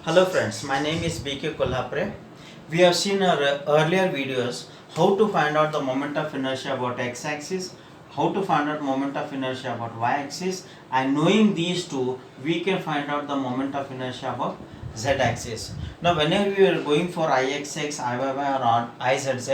Hello friends, my name is BK Kolhapre. We have seen our earlier videos how to find out the moment of inertia about x-axis, how to find out moment of inertia about y-axis, and knowing these two we can find out the moment of inertia about z-axis. Now whenever we were going for ixx, iyy or izz,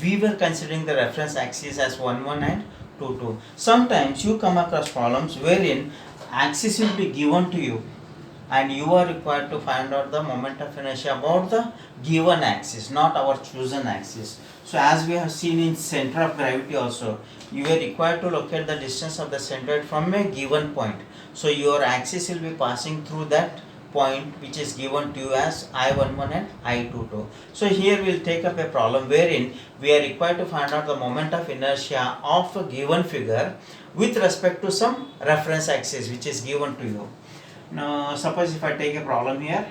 we were considering the reference axis as 1 1 and 2 2. Sometimes you come across problems wherein axis will be given to you and you are required to find out the moment of inertia about the given axis, not our chosen axis. So as we have seen in center of gravity also, you are required to locate the distance of the centroid from a given point. So your axis will be passing through that point which is given to you as I11 and I22. So here we will take up a problem wherein we are required to find out the moment of inertia of a given figure with respect to some reference axis which is given to you. Now suppose if I take a problem here,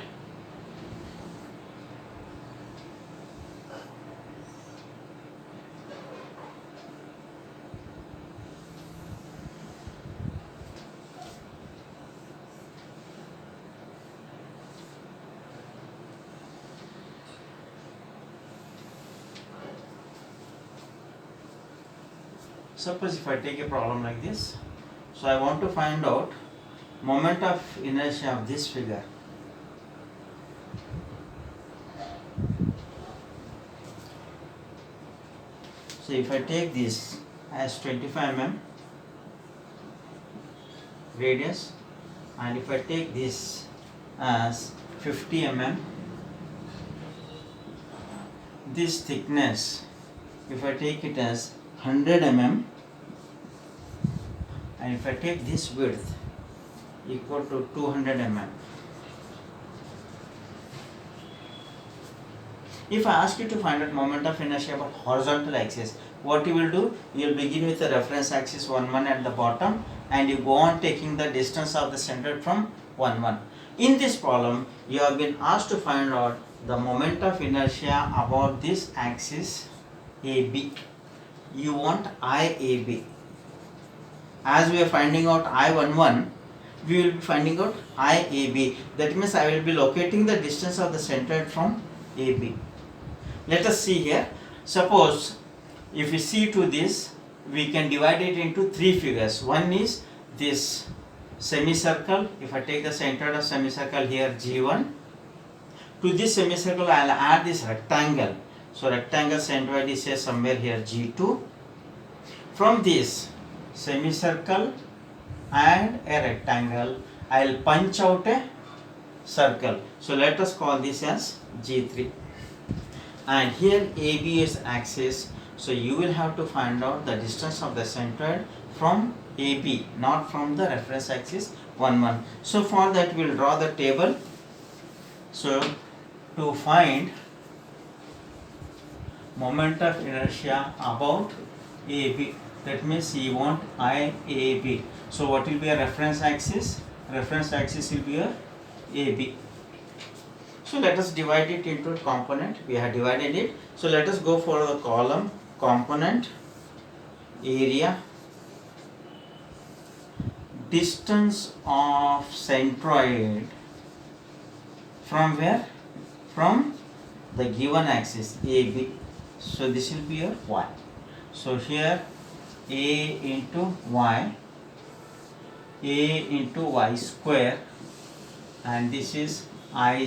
like this, so I want to find out moment of inertia of this figure. So if I take this as 25 mm radius and if I take this as 50 mm, this thickness if I take it as 100 mm and if I take this width equal to 200 mm. If I ask you to find out moment of inertia about horizontal axis, what you will do? You will begin with the reference axis 1 1 at the bottom and you go on taking the distance of the center from 1 1. In this problem, you have been asked to find out the moment of inertia about this axis AB. You want IAB. As we are finding out I11, we will be finding out IAB. That means I will be locating the distance of the centroid from AB. Let us see here. Suppose if we see to this, we can divide it into three figures. One is this semicircle. If I take the centroid of semicircle here G1, to this semicircle I will add this rectangle. So rectangle centroid is here somewhere here G2. From this semicircle and a rectangle, I will punch out a circle. So let us call this as G3. And here AB is axis. So you will have to find out the distance of the centroid from AB, not from the reference axis 1 1. So for that we will draw the table. So to find moment of inertia about AB, that means you want IAB. So what will be a reference axis? Reference axis will be a AB. So let us divide it into a component. We have divided it. So let us go for the column component area distance of centroid from where? From the given axis AB. So this will be a y. So here A into y square and this is IGX.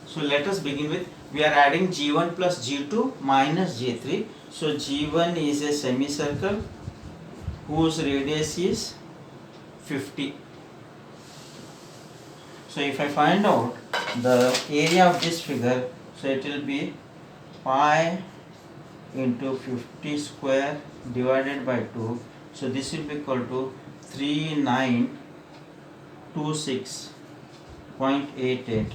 So let us begin with, we are adding G1 plus G2 minus G3. So G1 is a semicircle whose radius is 50. So if I find out the area of this figure, so it will be pi into 50 square divided by 2. So this will be equal to 3926.88.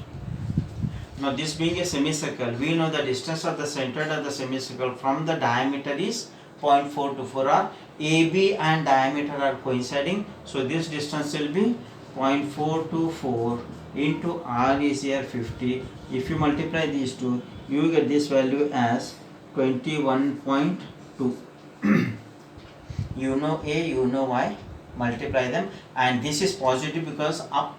Now this being a semicircle, we know the distance of the centroid of the semicircle from the diameter is 0.424 or AB and diameter are coinciding. So this distance will be 0.424 into R is here 50. If you multiply these two, you get this value as 21.2. You know A, you know Y. multiply them, and this is positive because up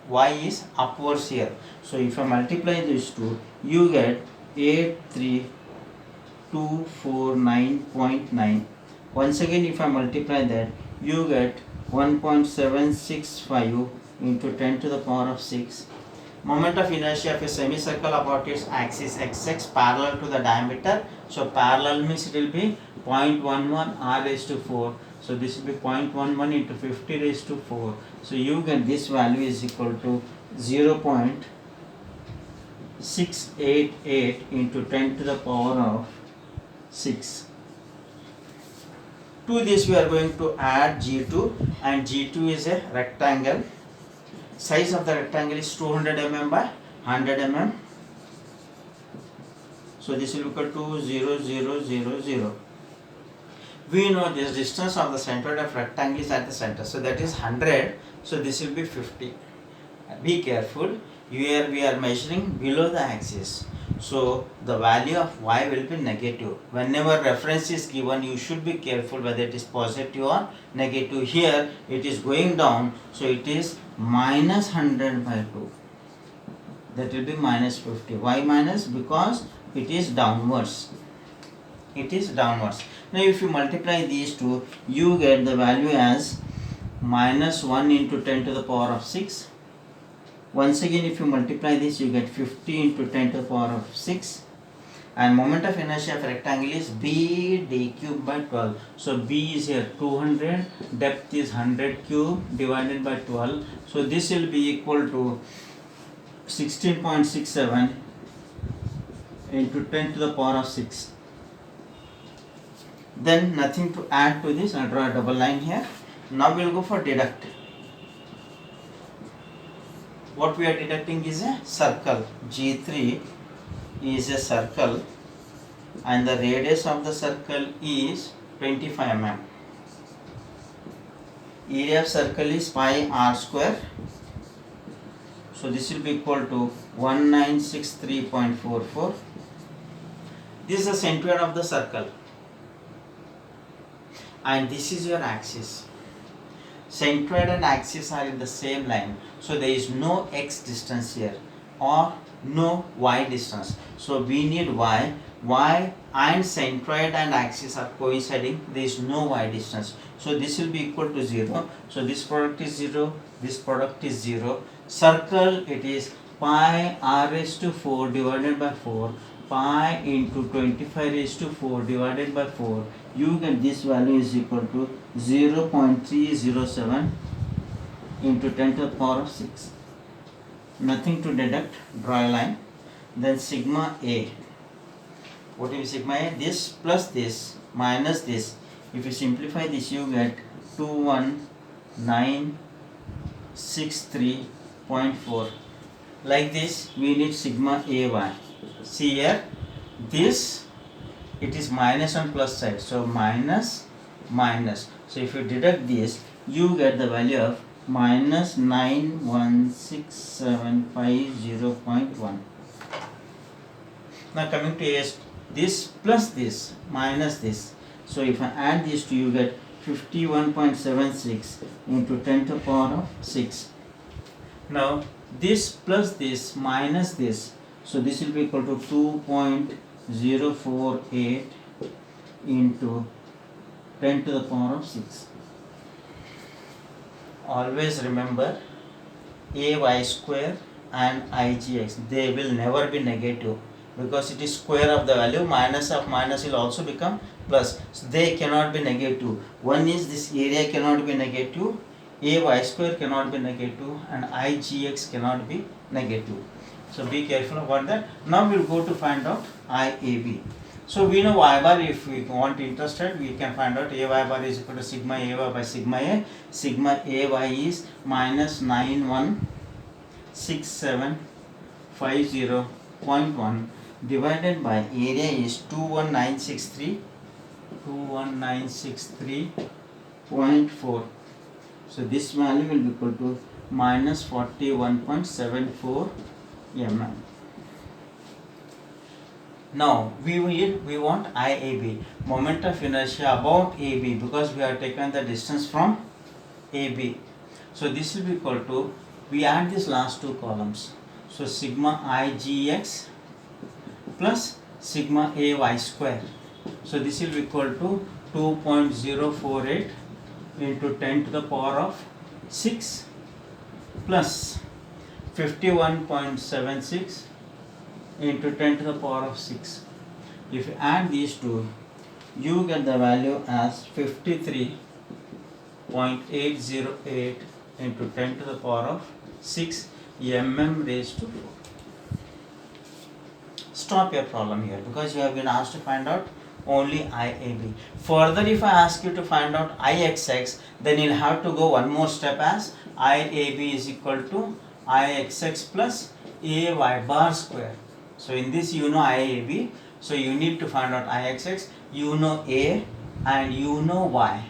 y is upwards here. So if I multiply these two, you get 83249.9. Once again, if I multiply that, you get 1.765 into 10 to the power of 6. Moment of inertia of a semicircle about its axis xx parallel to the diameter. So parallel means it will be 0.11 r raised to 4. So this will be 0.11 into 50 raised to 4. So you get this value is equal to 0.688 into 10 to the power of 6. To this we are going to add G2, and G2 is a rectangle. Size of the rectangle is 200 mm by 100 mm. So this will equal to 0, 0, 0, 0. We know this distance of the center of rectangle is at the center. So that is 100. So this will be 50. Be careful. Here we are measuring below the axis. So the value of y will be negative. Whenever reference is given, you should be careful whether it is positive or negative. Here it is going down, so it is minus 100 by 2. That will be minus 50. Why minus? Because it is downwards. It is downwards. Now if you multiply these two, you get the value as minus 1 into 10 to the power of 6. Once again, if you multiply this, you get 50 into 10 to the power of 6. And moment of inertia of rectangle is b d cube by 12. So b is here 200, depth is 100 cube divided by 12. So this will be equal to 16.67 into 10 to the power of 6. Then nothing to add to this. I'll draw a double line here. Now we'll go for deduct. What we are deducting is a circle. G3 is a circle, and the radius of the circle is 25 mm. Area of circle is pi r square. So this will be equal to 1963.44. This is the center of the circle, and this is your axis. Centroid and axis are in the same line, so there is no x distance here or no y distance. So we need y and centroid and axis are coinciding. There is no y distance, so this will be equal to 0. So this product is 0, this product is 0. Circle, it is pi r raised to 4 divided by 4, pi into 25 raised to 4 divided by 4. You get this value is equal to 0.307 into 10 to the power of 6. Nothing to deduct, draw a line. Then sigma A. What is sigma A? This plus this minus this. If you simplify this, you get 21963.4. Like this, we need sigma AY. See here, this it is minus on plus side, so minus minus. So if you deduct this, you get the value of minus 916,750.1. Now coming to AS, this plus this minus this. So if I add these two, you get 51.76 into 10 to the power of 6. Now this plus this minus this, so this will be equal to 2.048 into 10 to the power of 6. Always remember ay square and igx, they will never be negative because it is square of the value. Minus of minus will also become plus, so they cannot be negative. One is this area cannot be negative, ay square cannot be negative, and igx cannot be negative. So be careful about that. Now we will go to find out IAB. So we know y bar. If we want interested, we can find out ay bar is equal to sigma ay by sigma a. Sigma ay is minus 916,750.1 divided by area is 21963.4. So this value will be equal to minus 41.74 mm. Now we want IAB, moment of inertia about AB, because we have taken the distance from AB. So this will be equal to, we add these last two columns. So sigma Igx plus sigma Ay square. So this will be equal to 2.048 into 10 to the power of 6 plus 51.76 into 10 to the power of 6. If you add these two, you get the value as 53.808 into 10 to the power of 6 mm raised to 4. Stop your problem here because you have been asked to find out only IAB. Further, if I ask you to find out IXX, then you'll have to go one more step as IAB is equal to IXX plus AY bar square. So in this you know IAB, so you need to find out IXX, you know A and you know Y.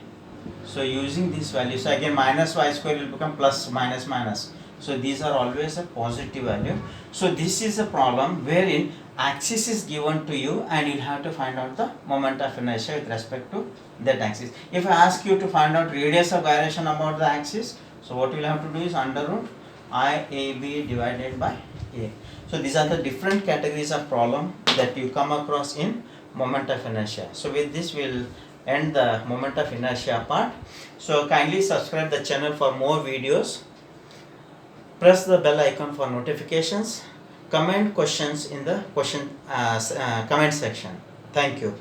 So using this value, so again minus Y square will become plus minus minus. So these are always a positive value. So this is a problem wherein axis is given to you and you'll have to find out the moment of inertia with respect to that axis. If I ask you to find out radius of gyration about the axis, so what you'll have to do is under root IAB divided by A. So these are the different categories of problem that you come across in moment of inertia. So with this we'll end the moment of inertia part. So kindly subscribe the channel for more videos. Press the bell icon for notifications. Comment questions in the comment section. Thank you.